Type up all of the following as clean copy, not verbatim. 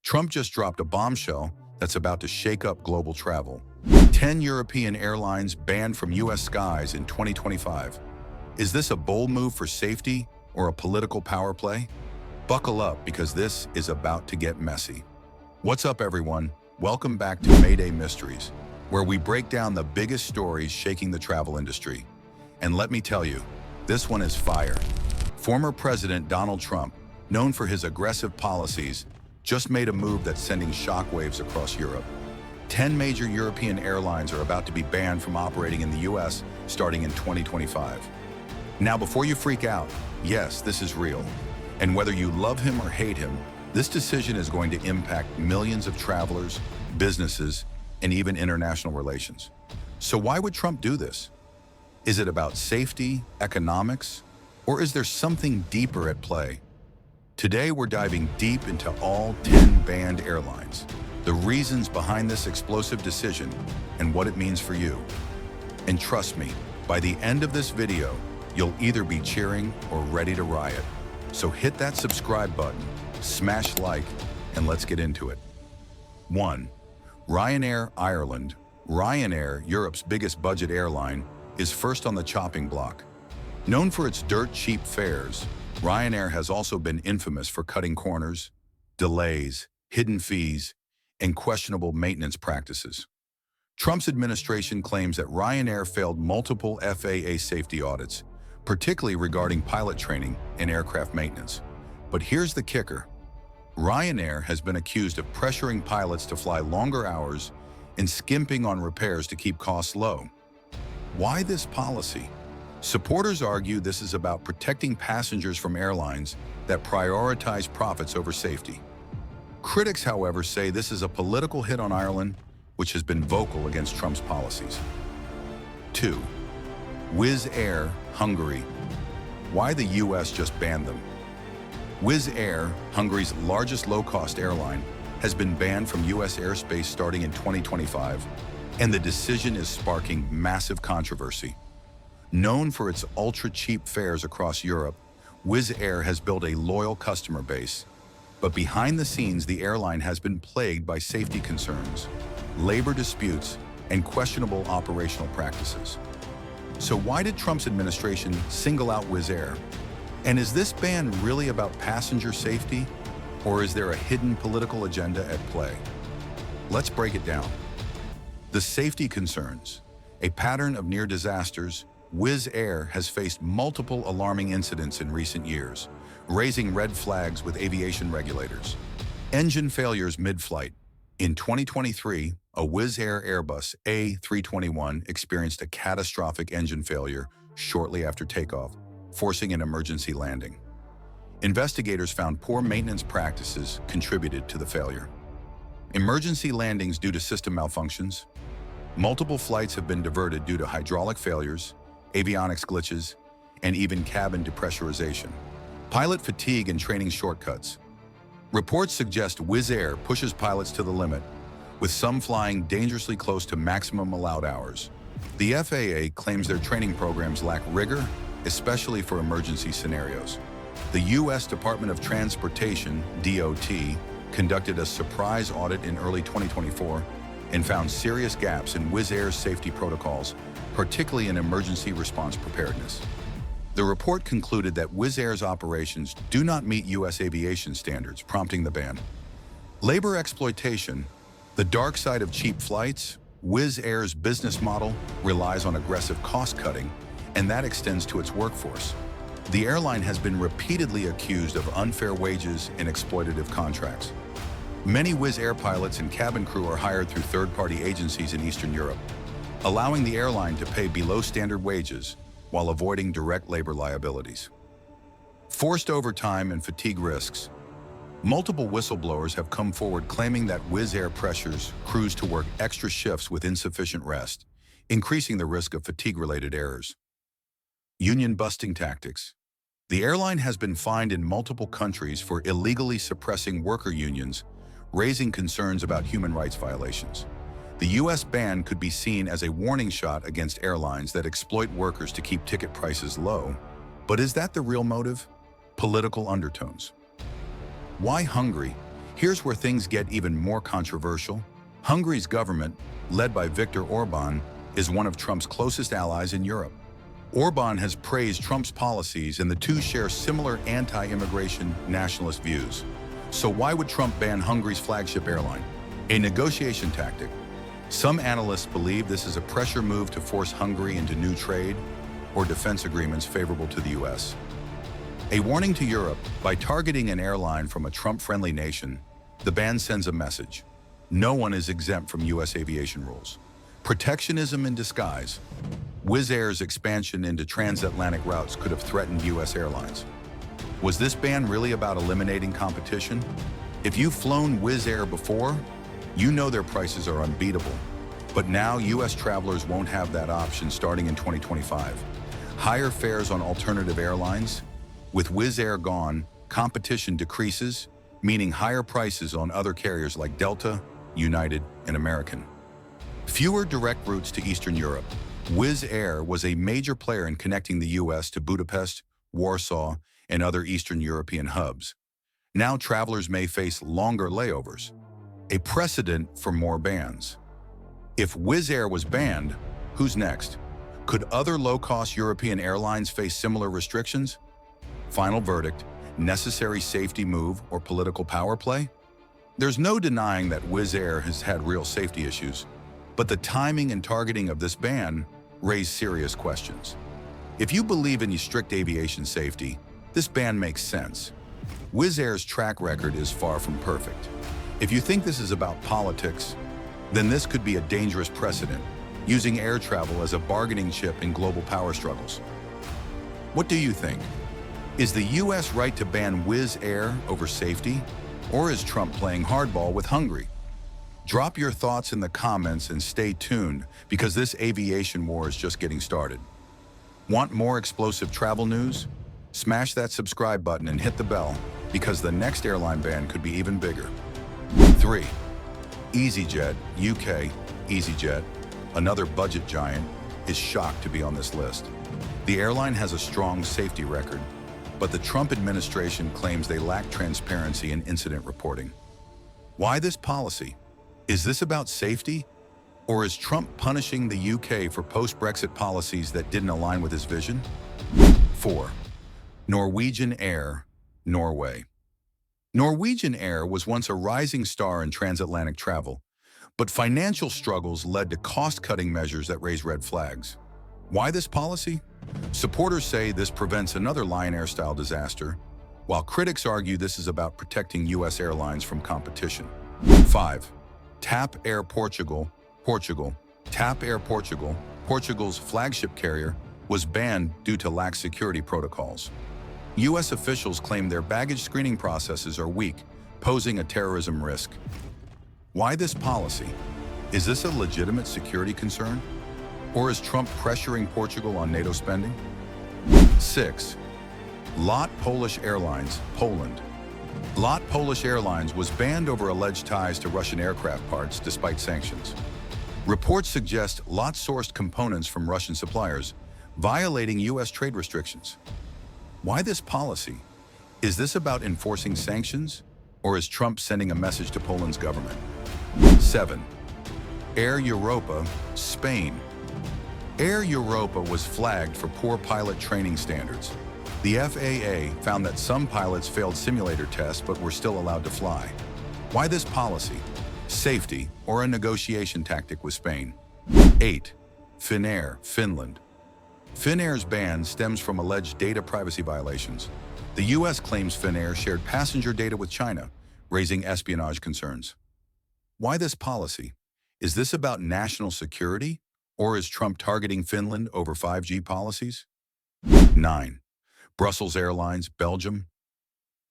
Trump just dropped a bombshell that's about to shake up global travel. 10 European airlines banned from U.S. skies in 2025. Is this a bold move for safety or a political power play? Buckle up because this is about to get messy. What's up, everyone? Welcome back to Mayday Mysteries, where we break down the biggest stories shaking the travel industry. And let me tell you, this one is fire. Former President Donald Trump, known for his aggressive policies, just made a move that's sending shockwaves across Europe. 10 major European airlines are about to be banned from operating in the US starting in 2025. Now, before you freak out, yes, this is real. And whether you love him or hate him, this decision is going to impact millions of travelers, businesses, and even international relations. So why would Trump do this? Is it about safety, economics, or is there something deeper at play? Today, we're diving deep into all 10 banned airlines, the reasons behind this explosive decision, and what it means for you. And trust me, by the end of this video, you'll either be cheering or ready to riot. So hit that subscribe button, smash like, and let's get into it. 1. Ryanair, Ireland. Ryanair, Europe's biggest budget airline, is first on the chopping block. Known for its dirt-cheap fares, Ryanair has also been infamous for cutting corners, delays, hidden fees, and questionable maintenance practices. Trump's administration claims that Ryanair failed multiple FAA safety audits, particularly regarding pilot training and aircraft maintenance. But here's the kicker. Ryanair has been accused of pressuring pilots to fly longer hours and skimping on repairs to keep costs low. Why this policy? Supporters argue this is about protecting passengers from airlines that prioritize profits over safety. Critics, however, say this is a political hit on Ireland, which has been vocal against Trump's policies. 2. Wizz Air, Hungary. Why the US just banned them? Wizz Air, Hungary's largest low-cost airline, has been banned from US airspace starting in 2025, and the decision is sparking massive controversy. Known for its ultra-cheap fares across Europe, Wizz Air has built a loyal customer base. But behind the scenes, the airline has been plagued by safety concerns, labor disputes, and questionable operational practices. So why did Trump's administration single out Wizz Air? And is this ban really about passenger safety, or is there a hidden political agenda at play? Let's break it down. The safety concerns. A pattern of near disasters, Wizz Air has faced multiple alarming incidents in recent years, raising red flags with aviation regulators. Engine failures mid-flight. In 2023, a Wizz Air Airbus A321 experienced a catastrophic engine failure shortly after takeoff, forcing an emergency landing. Investigators found poor maintenance practices contributed to the failure. Emergency landings due to system malfunctions. Multiple flights have been diverted due to hydraulic failures, avionics glitches, and even cabin depressurization. Pilot fatigue and training shortcuts. Reports suggest Wizz Air pushes pilots to the limit, with some flying dangerously close to maximum allowed hours. The FAA claims their training programs lack rigor, especially for emergency scenarios. The U.S. Department of Transportation, DOT, conducted a surprise audit in early 2024 and found serious gaps in Wizz Air's safety protocols, particularly in emergency response preparedness. The report concluded that Wizz Air's operations do not meet U.S. aviation standards, prompting the ban. Labor exploitation. The dark side of cheap flights. Wizz Air's business model relies on aggressive cost-cutting, and that extends to its workforce. The airline has been repeatedly accused of unfair wages and exploitative contracts. Many Wizz Air pilots and cabin crew are hired through third-party agencies in Eastern Europe, allowing the airline to pay below standard wages while avoiding direct labor liabilities. Forced overtime and fatigue risks. Multiple whistleblowers have come forward claiming that Wizz Air pressures crews to work extra shifts with insufficient rest, increasing the risk of fatigue-related errors. Union-busting tactics. The airline has been fined in multiple countries for illegally suppressing worker unions, raising concerns about human rights violations. The U.S. ban could be seen as a warning shot against airlines that exploit workers to keep ticket prices low. But is that the real motive? Political undertones. Why Hungary? Here's where things get even more controversial. Hungary's government, led by Viktor Orban, is one of Trump's closest allies in Europe. Orban has praised Trump's policies, and the two share similar anti-immigration nationalist views. So why would Trump ban Hungary's flagship airline? A negotiation tactic. Some analysts believe this is a pressure move to force Hungary into new trade or defense agreements favorable to the U.S. A warning to Europe: by targeting an airline from a Trump-friendly nation, the ban sends a message. No one is exempt from U.S. aviation rules. Protectionism in disguise. Wizz Air's expansion into transatlantic routes could have threatened U.S. airlines. Was this ban really about eliminating competition? If you've flown Wizz Air before, you know their prices are unbeatable. But now U.S. travelers won't have that option starting in 2025. Higher fares on alternative airlines. With Wizz Air gone, competition decreases, meaning higher prices on other carriers like Delta, United, and American. Fewer direct routes to Eastern Europe. Wizz Air was a major player in connecting the U.S. to Budapest, Warsaw, and other Eastern European hubs. Now travelers may face longer layovers, a precedent for more bans. If Wizz Air was banned, who's next? Could other low-cost European airlines face similar restrictions? Final verdict: necessary safety move or political power play? There's no denying that Wizz Air has had real safety issues, but the timing and targeting of this ban raise serious questions. If you believe in strict aviation safety, this ban makes sense. Wizz Air's track record is far from perfect. If you think this is about politics, then this could be a dangerous precedent, using air travel as a bargaining chip in global power struggles. What do you think? Is the U.S. right to ban Wizz Air over safety, or is Trump playing hardball with Hungary? Drop your thoughts in the comments and stay tuned, because this aviation war is just getting started. Want more explosive travel news? Smash that subscribe button and hit the bell, because the next airline ban could be even bigger. 3. EasyJet, UK. EasyJet, another budget giant, is shocked to be on this list. The airline has a strong safety record, but the Trump administration claims they lack transparency in incident reporting. Why this policy? Is this about safety? Or is Trump punishing the UK for post-Brexit policies that didn't align with his vision? 4. Norwegian Air, Norway. Norwegian Air was once a rising star in transatlantic travel, but financial struggles led to cost-cutting measures that raise red flags. Why this policy? Supporters say this prevents another Ryanair-style disaster, while critics argue this is about protecting U.S. airlines from competition. 5. TAP Air Portugal, Portugal. TAP Air Portugal, Portugal's flagship carrier, was banned due to lax security protocols. U.S. officials claim their baggage screening processes are weak, posing a terrorism risk. Why this policy? Is this a legitimate security concern? Or is Trump pressuring Portugal on NATO spending? 6. LOT Polish Airlines, Poland. LOT Polish Airlines was banned over alleged ties to Russian aircraft parts despite sanctions. Reports suggest LOT sourced components from Russian suppliers, violating U.S. trade restrictions. Why this policy? Is this about enforcing sanctions, or is Trump sending a message to Poland's government? 7. Air Europa, Spain. Air Europa was flagged for poor pilot training standards. The FAA found that some pilots failed simulator tests but were still allowed to fly. Why this policy? Safety, or a negotiation tactic with Spain? 8. Finnair, Finland. Finnair's ban stems from alleged data privacy violations. The U.S. claims Finnair shared passenger data with China, raising espionage concerns. Why this policy? Is this about national security, or is Trump targeting Finland over 5G policies? 9. Brussels Airlines, Belgium.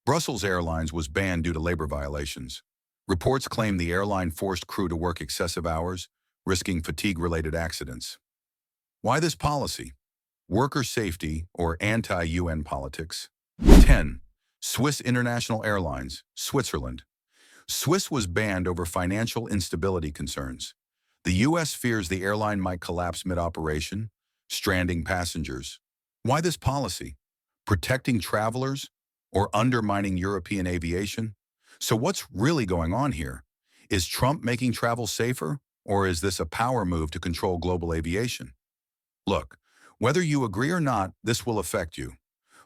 Brussels Airlines was banned due to labor violations. Reports claim the airline forced crew to work excessive hours, risking fatigue-related accidents. Why this policy? Worker safety, or anti-UN politics? 10. Swiss International Airlines, Switzerland. Swiss was banned over financial instability concerns. The U.S. fears the airline might collapse mid-operation, stranding passengers. Why this policy? Protecting travelers or undermining European aviation? So what's really going on here? Is Trump making travel safer, or is this a power move to control global aviation? Look, whether you agree or not, this will affect you.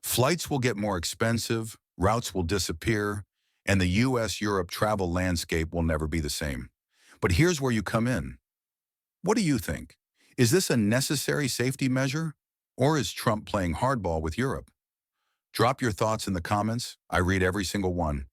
Flights will get more expensive, routes will disappear, and the US-Europe travel landscape will never be the same. But here's where you come in. What do you think? Is this a necessary safety measure, or is Trump playing hardball with Europe? Drop your thoughts in the comments. I read every single one.